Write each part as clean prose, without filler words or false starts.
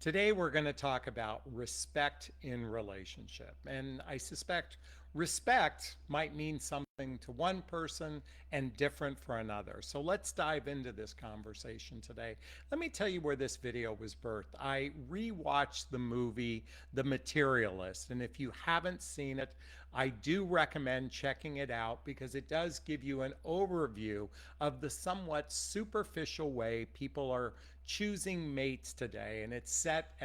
Today, we're going to talk about respect in relationship. And I suspect respect might mean something to one person and different for another. So let's dive into this conversation today. Let me tell you where this video was birthed. I rewatched the movie The Materialist. And if you haven't seen it, I do recommend checking it out because it does give you an overview of the somewhat superficial way people are choosing mates today. And it's set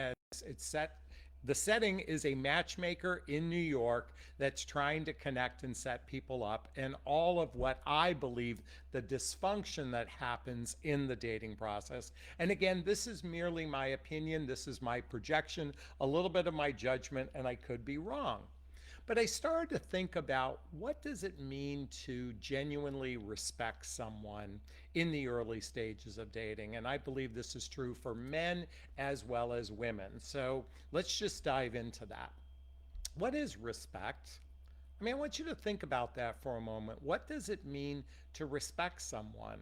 the setting is a matchmaker in New York that's trying to connect and set people up, and all of what I believe the dysfunction that happens in the dating process. And again, this is merely my opinion, this is my projection, a little bit of my judgment, and I could be wrong. But I started to think about what does it mean to genuinely respect someone in the early stages of dating? And I believe this is true for men as well as women. So let's just dive into that. What is respect? I mean, I want you to think about that for a moment. What does it mean to respect someone?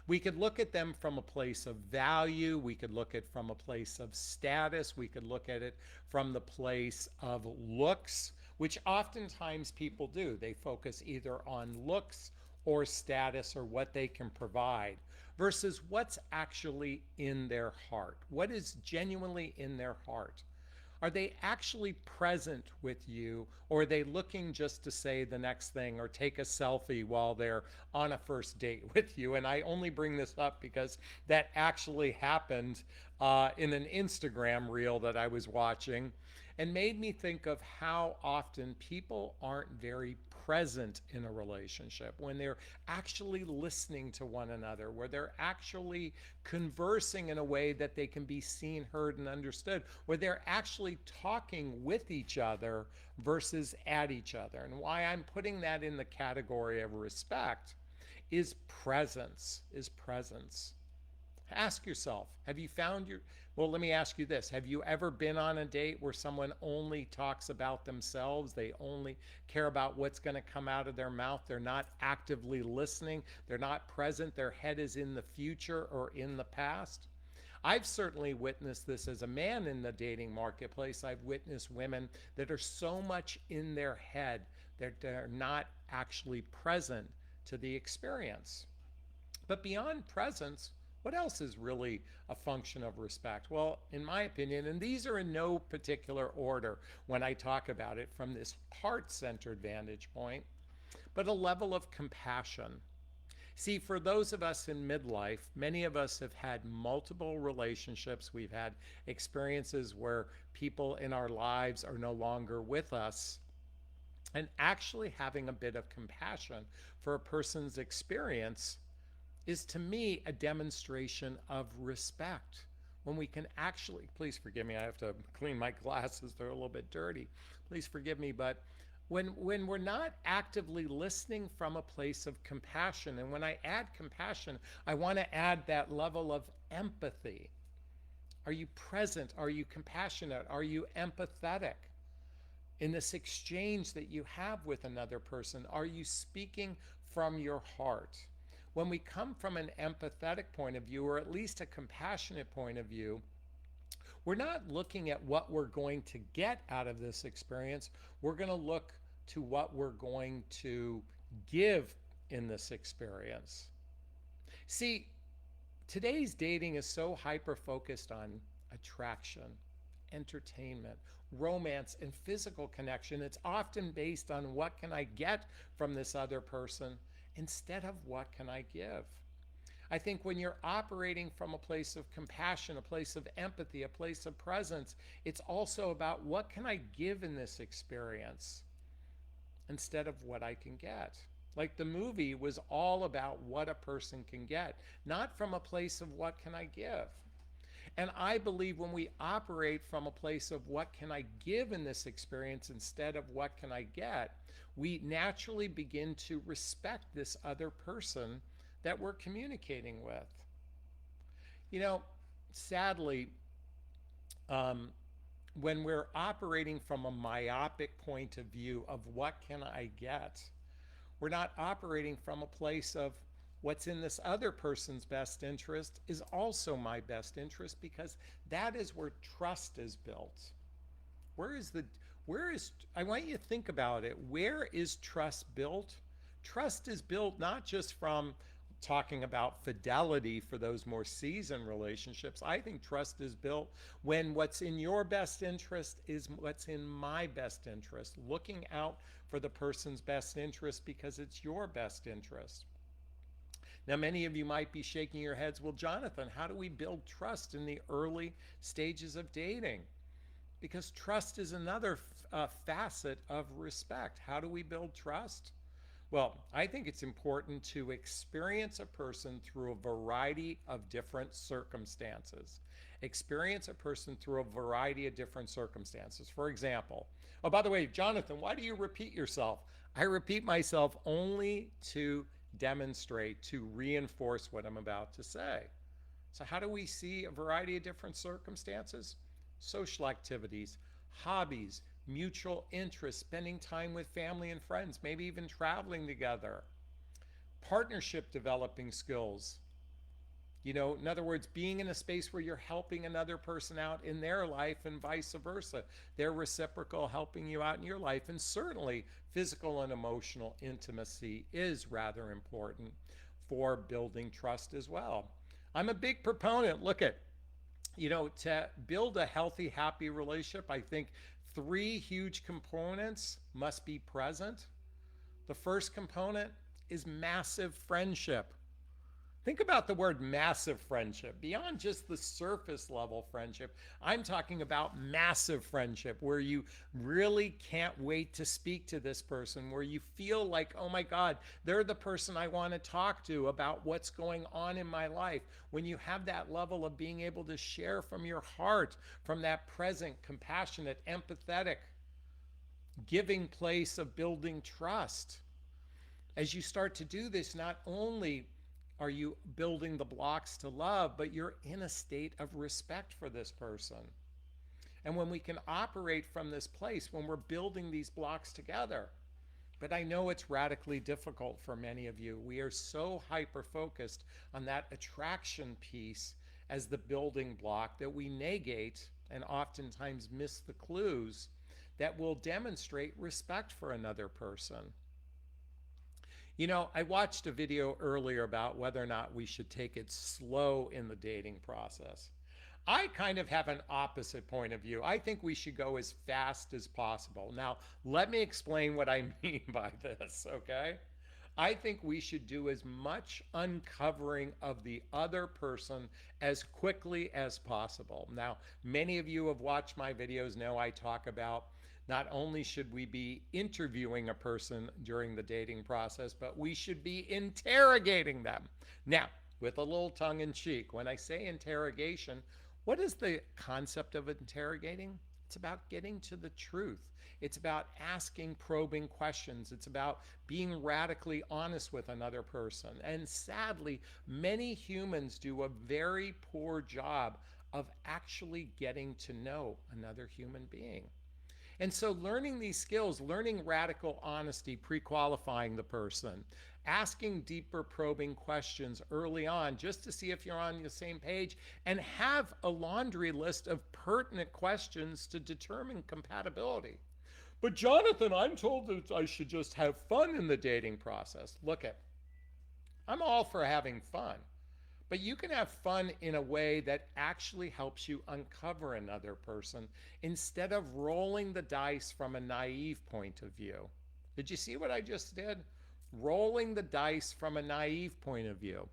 We could look at them from a place of value. We could look at it from a place of status. We could look at it from the place of looks, which oftentimes people do. They focus either on looks or status or what they can provide versus what's actually in their heart. What is genuinely in their heart? Are they actually present with you, or are they looking just to say the next thing or take a selfie while they're on a first date with you? And I only bring this up because that actually happened in an Instagram reel that I was watching and made me think of how often people aren't very present in a relationship, when they're actually listening to one another, where they're actually conversing in a way that they can be seen, heard, and understood, where they're actually talking with each other versus at each other. And why I'm putting that in the category of respect is presence, Ask yourself, have you found your, well, let me ask you this. Have you ever been on a date where someone only talks about themselves? They only care about what's going to come out of their mouth. They're not actively listening. They're not present. Their head is in the future or in the past. I've certainly witnessed this as a man in the dating marketplace. I've witnessed women that are so much in their head that they're not actually present to the experience. But beyond presence, what else is really a function of respect? Well, in my opinion, and these are in no particular order when I talk about it from this heart centered vantage point, but a level of compassion. See, for those of us in midlife, many of us have had multiple relationships. We've had experiences where people in our lives are no longer with us. And actually having a bit of compassion for a person's experience is to me a demonstration of respect. When we can actually, please forgive me, I have to clean my glasses, they're a little bit dirty. Please forgive me, but when we're not actively listening from a place of compassion, and when I add compassion, I want to add that level of empathy. Are you present? Are you compassionate? Are you empathetic? In this exchange that you have with another person, are you speaking from your heart? When we come from an empathetic point of view, or at least a compassionate point of view, we're not looking at what we're going to get out of this experience. We're going to look to what we're going to give in this experience. See, today's dating is so hyper focused on attraction, entertainment, romance, and physical connection. It's often based on what can I get from this other person instead of what can I give. I think when you're operating from a place of compassion, a place of empathy, a place of presence, it's also about what can I give in this experience instead of what I can get. Like the movie was all about what a person can get, not from a place of what can I give. And I believe when we operate from a place of what can I give in this experience instead of what can I get, we naturally begin to respect this other person that we're communicating with. You know, sadly, when we're operating from a myopic point of view of what can I get, we're not operating from a place of what's in this other person's best interest is also my best interest, because that is where trust is built. Where is the where is I want you to think about it. Where is trust built? Trust is built not just from talking about fidelity for those more seasoned relationships. I think trust is built when what's in your best interest is what's in my best interest, looking out for the person's best interest because it's your best interest. Now, many of you might be shaking your heads. Well, Jonathan, how do we build trust in the early stages of dating? Because trust is another facet of respect. How do we build trust? Well, I think it's important to experience a person through a variety of different circumstances. Experience a person through a variety of different circumstances. For example, oh, by the way, Jonathan, why do you repeat yourself? I repeat myself only to demonstrate, to reinforce what I'm about to say. So, how do we see a variety of different circumstances? Social activities, hobbies, mutual interests, spending time with family and friends, maybe even traveling together, partnership developing skills. In other words, being in a space where you're helping another person out in their life and vice versa. They're reciprocal, helping you out in your life. And certainly, physical and emotional intimacy is rather important for building trust as well. I'm a big proponent. Look at, to build a healthy, happy relationship, I think three huge components must be present. The first component is massive friendship. Think about the word massive friendship. Beyond just the surface level friendship, I'm talking about massive friendship where you really can't wait to speak to this person, where you feel like, oh my God, they're the person I want to talk to about what's going on in my life. When you have that level of being able to share from your heart, from that present, compassionate, empathetic, giving place of building trust. As you start to do this, not only are you building the blocks to love, but you're in a state of respect for this person. And when we can operate from this place, when we're building these blocks together, but I know it's radically difficult for many of you. We are so hyper-focused on that attraction piece as the building block that we negate and oftentimes miss the clues that will demonstrate respect for another person. I watched a video earlier about whether or not we should take it slow in the dating process. I kind of have an opposite point of view. I think we should go as fast as possible. Now, let me explain what I mean by this, okay? I think we should do as much uncovering of the other person as quickly as possible. Now, many of you have watched my videos, know I talk about not only should we be interviewing a person during the dating process, but we should be interrogating them. Now, with a little tongue in cheek, when I say interrogation, what is the concept of interrogating? It's about getting to the truth. It's about asking probing questions. It's about being radically honest with another person. And sadly, many humans do a very poor job of actually getting to know another human being. And so learning these skills, learning radical honesty, pre-qualifying the person, asking deeper probing questions early on just to see if you're on the same page, and have a laundry list of pertinent questions to determine compatibility. But Jonathan, I'm told that I should just have fun in the dating process. Look, I'm all for having fun. But you can have fun in a way that actually helps you uncover another person instead of rolling the dice from a naive point of view. Did you see what I just did? Rolling the dice from a naive point of view.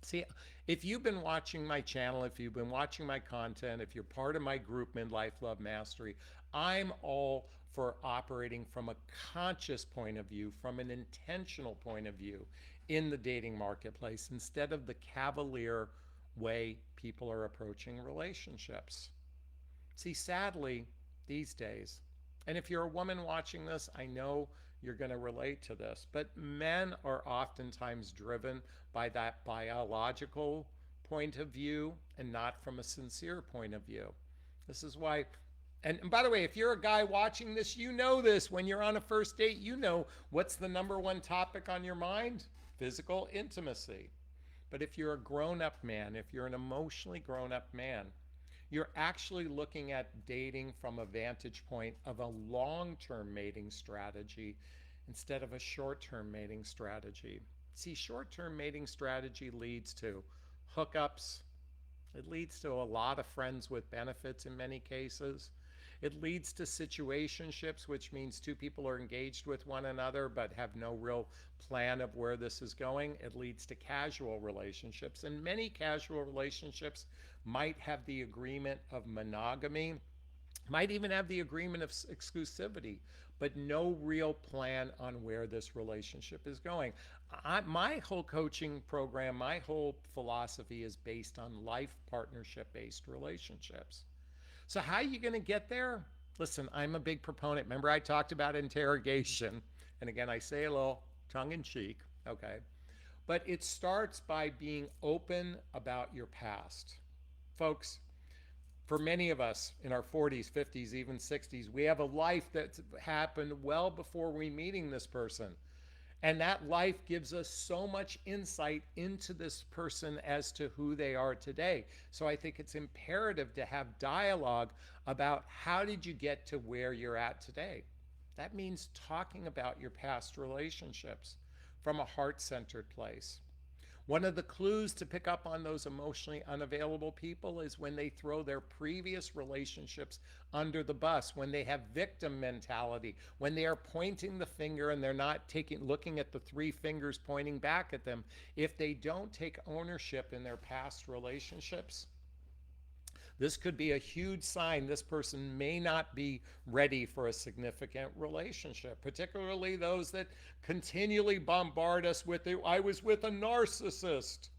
See, if you've been watching my channel, if you've been watching my content, if you're part of my group, Midlife Love Mastery, I'm all for operating from a conscious point of view, from an intentional point of view in the dating marketplace instead of the cavalier way people are approaching relationships. See, sadly, these days, and if you're a woman watching this, I know you're going to relate to this, but men are oftentimes driven by that biological point of view and not from a sincere point of view. This is why, and by the way, if you're a guy watching this, you know this. When you're on a first date, you know what's the number one topic on your mind? physical intimacy. But if you're a grown-up man, if you're an emotionally grown-up man, you're actually looking at dating from a vantage point of a long-term mating strategy instead of a short-term mating strategy. See, short-term mating strategy leads to hookups. It leads to a lot of friends with benefits in many cases. It leads to situationships, which means two people are engaged with one another but have no real plan of where this is going. It leads to casual relationships, and many casual relationships might have the agreement of monogamy, might even have the agreement of exclusivity, but no real plan on where this relationship is going. My whole coaching program, my whole philosophy is based on life partnership based relationships. So how are you going to get there? Listen, I'm a big proponent. Remember I talked about interrogation. And again, I say a little tongue in cheek, okay? But it starts by being open about your past. Folks, for many of us in our 40s, 50s, even 60s, we have a life that's happened well before we meeting this person. And that life gives us so much insight into this person as to who they are today. So I think it's imperative to have dialogue about how did you get to where you're at today. That means talking about your past relationships from a heart-centered place. One of the clues to pick up on those emotionally unavailable people is when they throw their previous relationships under the bus, when they have victim mentality, when they are pointing the finger and they're not looking at the three fingers pointing back at them. If they don't take ownership in their past relationships, this could be a huge sign this person may not be ready for a significant relationship, particularly those that continually bombard us with, I was with a narcissist,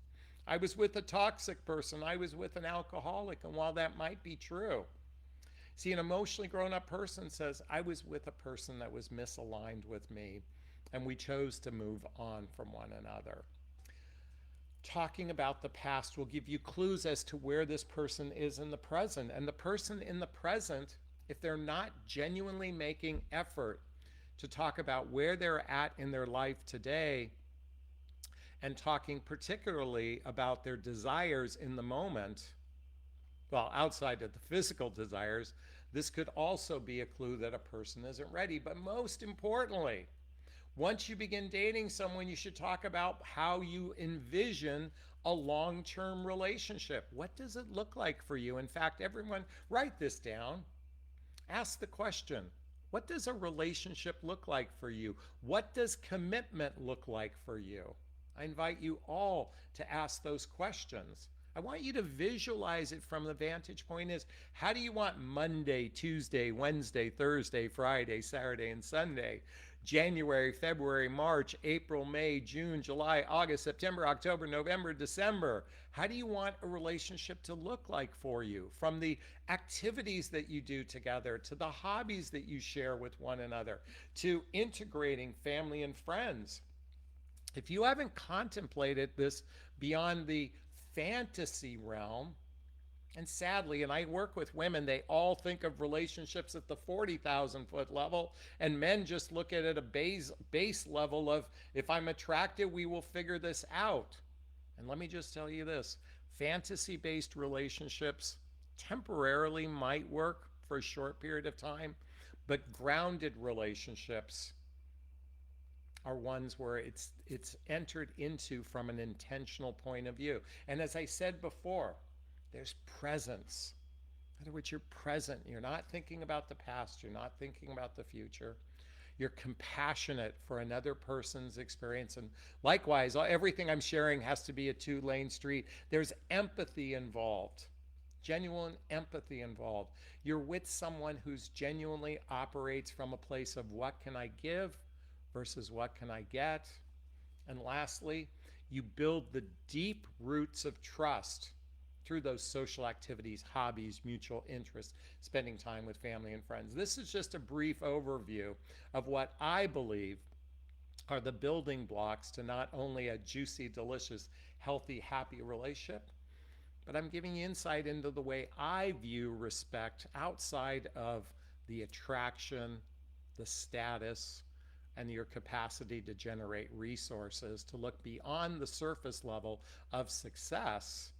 I was with a toxic person, I was with an alcoholic. And while that might be true, see, an emotionally grown up person says, I was with a person that was misaligned with me, and we chose to move on from one another. Talking about the past will give you clues as to where this person is in the present. And the person in the present, if they're not genuinely making effort to talk about where they're at in their life today, and talking particularly about their desires in the moment, well, outside of the physical desires, this could also be a clue that a person isn't ready. But most importantly, once you begin dating someone, you should talk about how you envision a long-term relationship. What does it look like for you? In fact, everyone, write this down. Ask the question, what does a relationship look like for you? What does commitment look like for you? I invite you all to ask those questions. I want you to visualize it from the vantage point is, how do you want Monday, Tuesday, Wednesday, Thursday, Friday, Saturday, and Sunday? January, February, March, April, May, June, July, August, September, October, November, December. How do you want a relationship to look like for you? From the activities that you do together, to the hobbies that you share with one another, to integrating family and friends. If you haven't contemplated this beyond the fantasy realm, and sadly, and I work with women, they all think of relationships at the 40,000 foot level, and men just look at it at a base level of, if I'm attracted, we will figure this out. And let me just tell you this, fantasy-based relationships temporarily might work for a short period of time, but grounded relationships are ones where it's entered into from an intentional point of view. And as I said before, there's presence. In other words, you're present. You're not thinking about the past. You're not thinking about the future. You're compassionate for another person's experience. And likewise, everything I'm sharing has to be a two-lane street. There's empathy involved, genuine empathy involved. You're with someone who's genuinely operates from a place of what can I give versus what can I get. And lastly, you build the deep roots of trust through those social activities, hobbies, mutual interests, spending time with family and friends. This is just a brief overview of what I believe are the building blocks to not only a juicy, delicious, healthy, happy relationship, but I'm giving you insight into the way I view respect outside of the attraction, the status, and your capacity to generate resources, to look beyond the surface level of success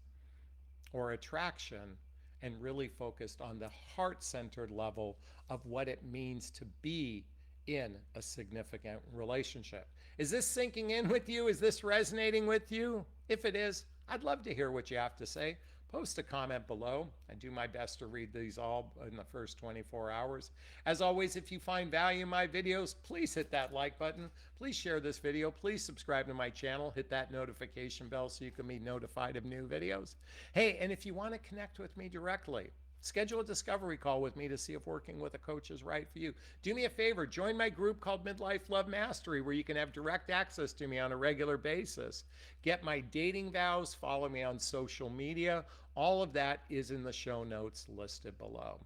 or attraction and really focused on the heart-centered level of what it means to be in a significant relationship. Is this sinking in with you? Is this resonating with you? If it is, I'd love to hear what you have to say. Post a comment below. I do my best to read these all in the first 24 hours. As always, if you find value in my videos, please hit that like button. Please share this video. Please subscribe to my channel. Hit that notification bell so you can be notified of new videos. Hey, and if you want to connect with me directly, schedule a discovery call with me to see if working with a coach is right for you. Do me a favor, join my group called Midlife Love Mastery, where you can have direct access to me on a regular basis. Get my dating vows, follow me on social media. All of that is in the show notes listed below.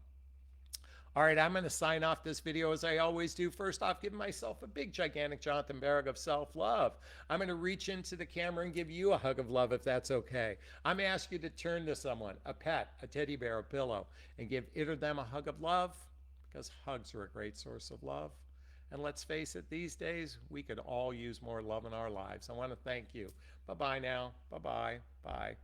All right, I'm going to sign off this video as I always do. First off, giving myself a big, gigantic Jonathon Barrick of self-love. I'm going to reach into the camera and give you a hug of love if that's okay. I'm going to ask you to turn to someone, a pet, a teddy bear, a pillow, and give it or them a hug of love, because hugs are a great source of love. And let's face it, these days, we could all use more love in our lives. I want to thank you. Bye-bye now. Bye-bye. Bye.